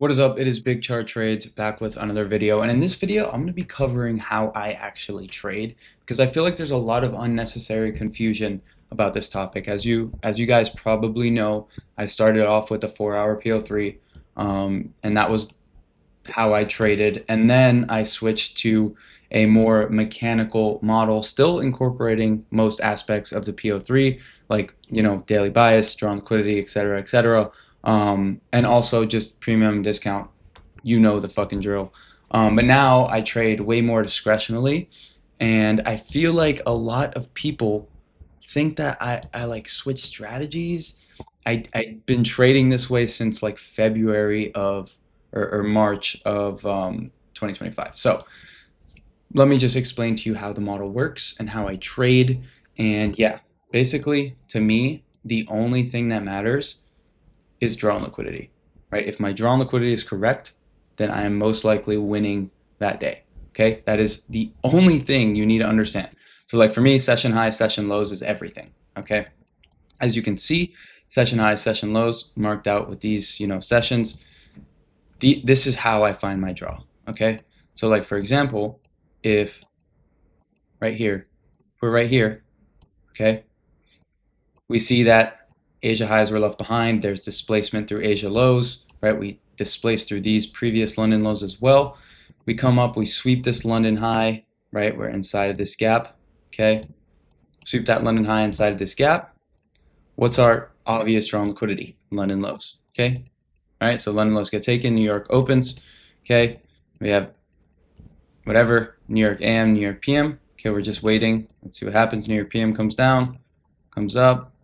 What is up? It is Big Chart Trades back with another video. And in this video, I'm going to be covering how I actually trade because I feel like there's a lot of unnecessary confusion about this topic. As you guys probably know, I started off with a 4-hour PO3, and that was how I traded. And then I switched to a more mechanical model, still incorporating most aspects of the PO3, like, daily bias, strong liquidity, etc., etc. And also just premium discount. You know the fucking drill. But now I trade way more discretionally, and I feel like a lot of people think that I like switch strategies. I've been trading this way since like February of or March of 2025. So let me just explain to you how the model works and how I trade. And yeah, basically, to me, the only thing that matters is draw and liquidity, right? If my draw and liquidity is correct, then I am most likely winning that day. Okay, that is the only thing you need to understand. So, like for me, session highs, session lows is everything. Okay, as you can see, session highs, session lows marked out with these, sessions. This is how I find my draw. Okay, so like for example, if right here, we're right here, okay, we see that Asia highs were left behind. There's displacement through Asia lows, right? We displaced through these previous London lows as well. We come up, we sweep this London high, right? We're inside of this gap, okay? Sweep that London high inside of this gap. What's our obvious strong liquidity? London lows, okay? All right, so London lows get taken, New York opens, okay? We have whatever, New York AM, New York PM. Okay, we're just waiting. Let's see what happens. New York PM comes down, comes up.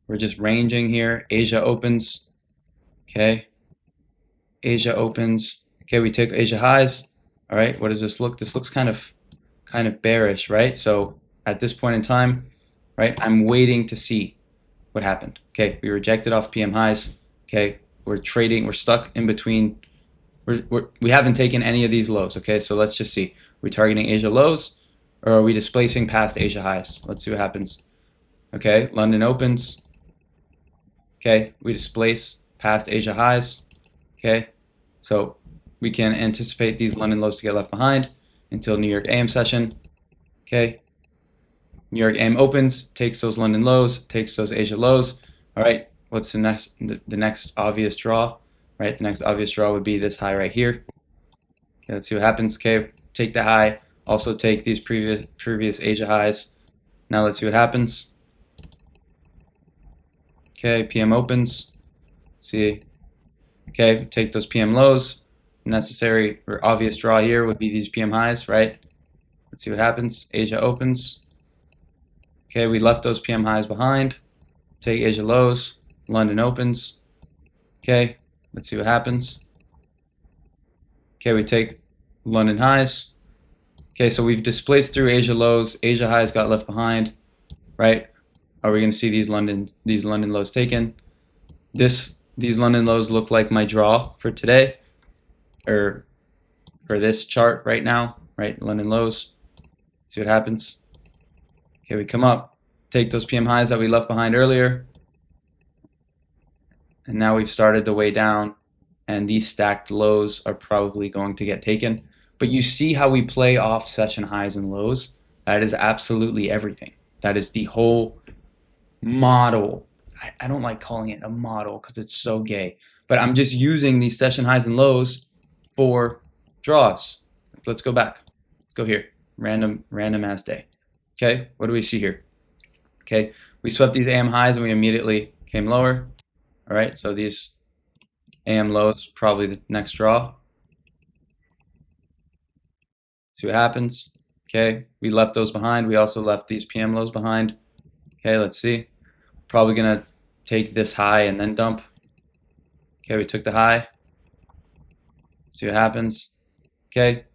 We're just ranging here. Asia opens, okay? Asia opens. Okay, we take Asia highs. All right, what does this look? This looks kind of bearish, right? So at this point in time, right, I'm waiting to see what happened. Okay, we rejected off PM highs. Okay, we're trading. We're stuck in between. We haven't taken any of these lows. Okay, so let's just see. We're targeting Asia lows, or are we displacing past Asia highs? Let's see what happens. Okay, London opens. Okay, we displace past Asia highs. Okay, so we can anticipate these London lows to get left behind until New York AM session. Okay, New York AM opens, takes those London lows, takes those Asia lows. All right, what's the next obvious draw? Right, the next obvious draw would be this high right here. Okay, let's see what happens. Okay, take the high, also take these previous Asia highs. Now let's see what happens. Okay, PM opens. See, okay, take those PM lows. Necessary or obvious draw here would be these PM highs, right? Let's see what happens. Asia opens. Okay, we left those PM highs behind. Take Asia lows. London opens. Okay, let's see what happens. Okay, we take London highs. Okay, so we've displaced through Asia lows. Asia highs got left behind, right? Are we going to see these London lows taken? These London lows look like my draw for today, or for this chart right now, right? London lows. See what happens. Okay, we come up, take those PM highs that we left behind earlier, and now we've started the way down, and these stacked lows are probably going to get taken. But you see how we play off session highs and lows? That is absolutely everything. That is the whole model. I don't like calling it a model because it's so gay, but I'm just using these session highs and lows for draws. Let's go back. Let's go here. Random ass day. Okay, what do we see here? Okay, we swept these AM highs and we immediately came lower. All right, so these AM lows, probably the next draw. See what happens. Okay, we left those behind. We also left these PM lows behind. Okay, let's see. Probably gonna take this high and then dump. Okay, we took the high. See what happens. Okay,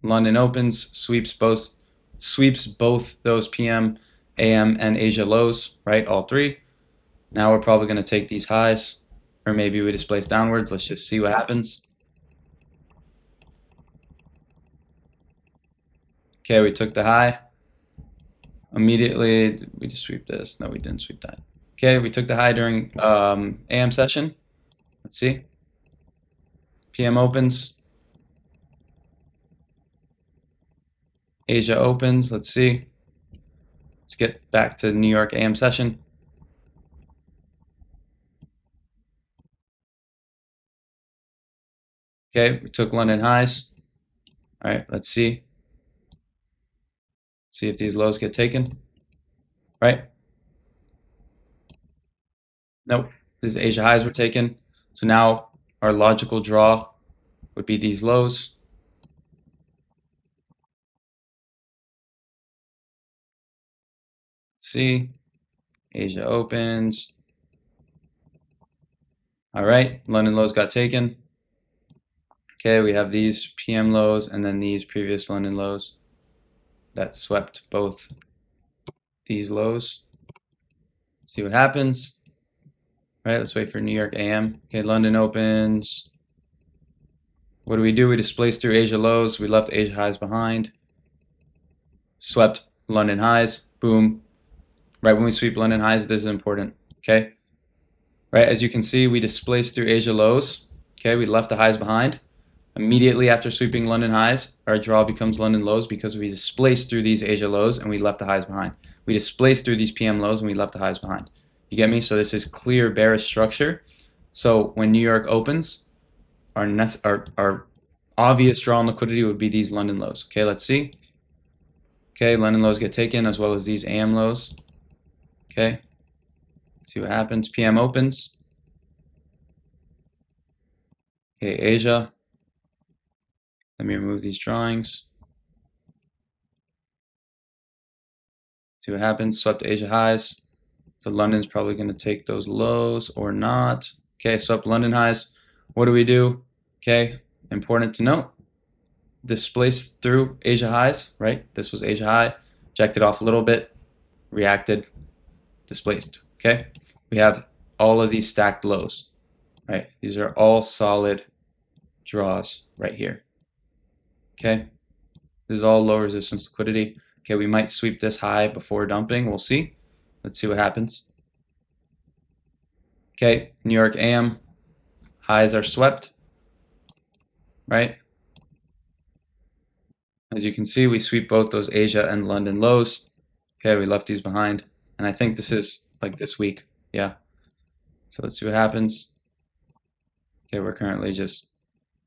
London opens, sweeps both those PM, AM, and Asia lows, right? All three. Now we're probably going to take these highs, or maybe we displace downwards. Let's just see what happens. Okay, we took the high. Immediately, did we just sweep this? No, we didn't sweep that. Okay, we took the high during AM session. Let's see. PM opens. Asia opens. Let's see. Let's get back to New York AM session. Okay, we took London highs. All right, let's see. See if these lows get taken. Right? Nope. These Asia highs were taken. So now our logical draw would be these lows. Let's see. Asia opens. All right, London lows got taken. Okay, we have these PM lows and then these previous London lows that swept both these lows. See what happens. All right, let's wait for New York AM. Okay, London opens. What do? We displaced through Asia lows. We left Asia highs behind. Swept London highs. Boom. Right when we sweep London highs, this is important. Okay. Right, as you can see, we displaced through Asia lows. Okay, we left the highs behind. Immediately after sweeping London highs, our draw becomes London lows because we displaced through these Asia lows and we left the highs behind. We displaced through these PM lows and we left the highs behind. You get me? So this is clear bearish structure. So when New York opens, our obvious draw on liquidity would be these London lows. Okay, let's see. Okay, London lows get taken as well as these AM lows. Okay, let's see what happens. PM opens. Okay, Asia. Let me remove these drawings. See what happens. Swept Asia highs. So London's probably going to take those lows or not. Okay, swept London highs. What do? Okay, important to note. Displaced through Asia highs, right? This was Asia high. Jacked it off a little bit. Reacted. Displaced. Okay, we have all of these stacked lows, right? These are all solid draws right here. Okay, this is all low resistance liquidity. Okay, we might sweep this high before dumping. We'll see. Let's see what happens. Okay, New York AM highs are swept, right? As you can see, we sweep both those Asia and London lows. Okay, we left these behind. And I think this is like this week. Yeah. So let's see what happens. Okay, we're currently just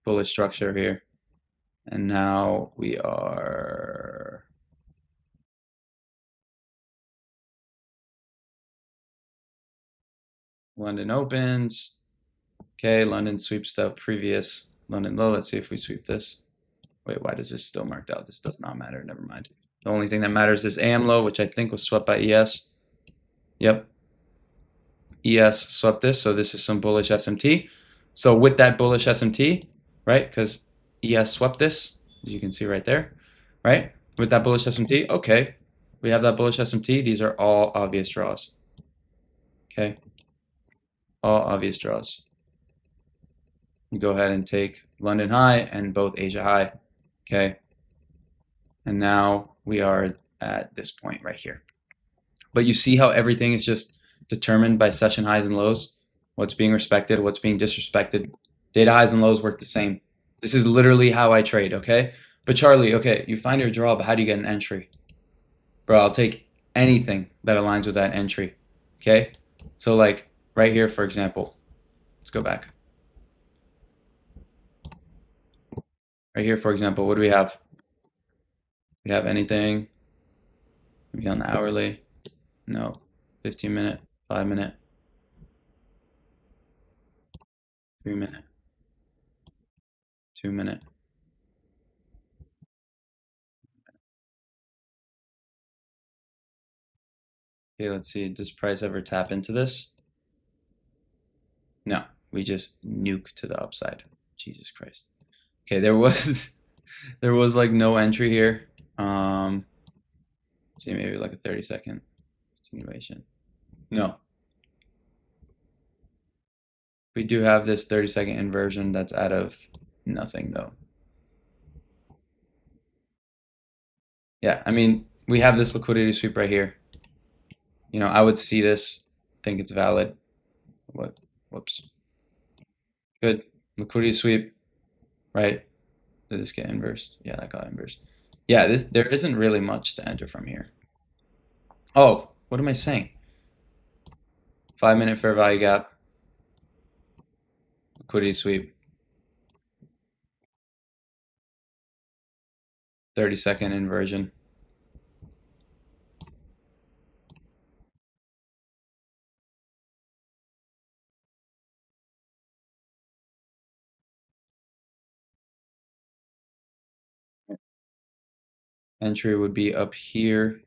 bullish structure here. And now we are London opens. Okay, London sweeps the previous London low. Let's see if we sweep this. Wait, why does this still marked out? This does not matter. Never mind. The only thing that matters is AM low, which I think was swept by ES. Yep. ES swept this, so this is some bullish SMT. So with that bullish SMT, right, because ES swept this, as you can see right there, right? With that bullish SMT, okay, we have that bullish SMT. These are all obvious draws. Okay, all obvious draws. You go ahead and take London high and both Asia high. Okay, and now we are at this point right here. But you see how everything is just determined by session highs and lows? What's being respected, what's being disrespected. Data highs and lows work the same. This is literally how I trade, okay? But Charlie, okay, you find your draw, but how do you get an entry? Bro, I'll take anything that aligns with that entry, okay? So like right here, for example, let's go back. Right here, for example, what do we have? We have anything? Maybe on the hourly? No. 15 minute, 5 minute, 3 minute, 2 minute. Okay, let's see. Does price ever tap into this? No, we just nuke to the upside. Jesus Christ. Okay, there was there was like no entry here. Let's see, maybe like a 30-second continuation. No. We do have this 30-second inversion that's out of nothing though. Yeah, I mean, we have this liquidity sweep right here. You know, I would see this, think it's valid. What? Whoops. Good. Liquidity sweep. right? Did this get inversed? Yeah, that got inversed. Yeah, there isn't really much to enter from here. Oh, what am I saying? 5-minute fair value gap, liquidity sweep, 30-second inversion. Entry would be up here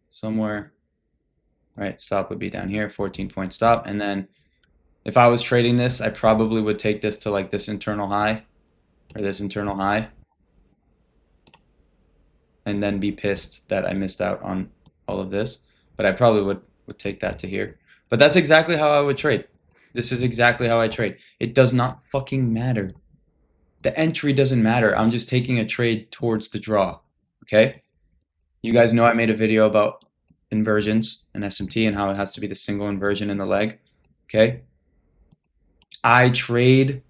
somewhere. Right, stop would be down here, 14-point stop. And then if I was trading this, I probably would take this to like this internal high or this internal high and then be pissed that I missed out on all of this. But I probably would take that to here. But that's exactly how I would trade. This is exactly how I trade. It does not fucking matter. The entry doesn't matter. I'm just taking a trade towards the draw. Okay? You guys know I made a video about inversions in SMT and how it has to be the single inversion in the leg. Okay? I trade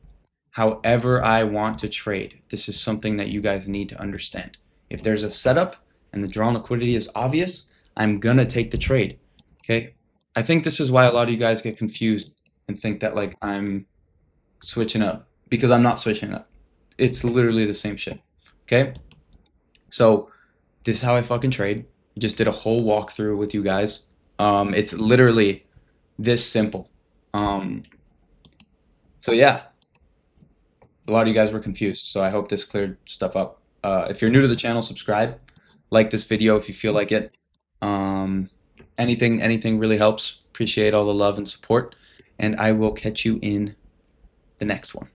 however I want to trade. This is something that you guys need to understand. If there's a setup and the drawn liquidity is obvious, I'm gonna take the trade. Okay? I think this is why a lot of you guys get confused and think that like I'm switching up, because I'm not switching up. It's literally the same shit. Okay? So this is how I fucking trade. Just did a whole walkthrough with you guys. It's literally this simple. So yeah, a lot of you guys were confused, so I hope this cleared stuff up. If you're new to the channel, subscribe. Like this video if you feel like it. Um, anything really helps. Appreciate all the love and support, and I will catch you in the next one.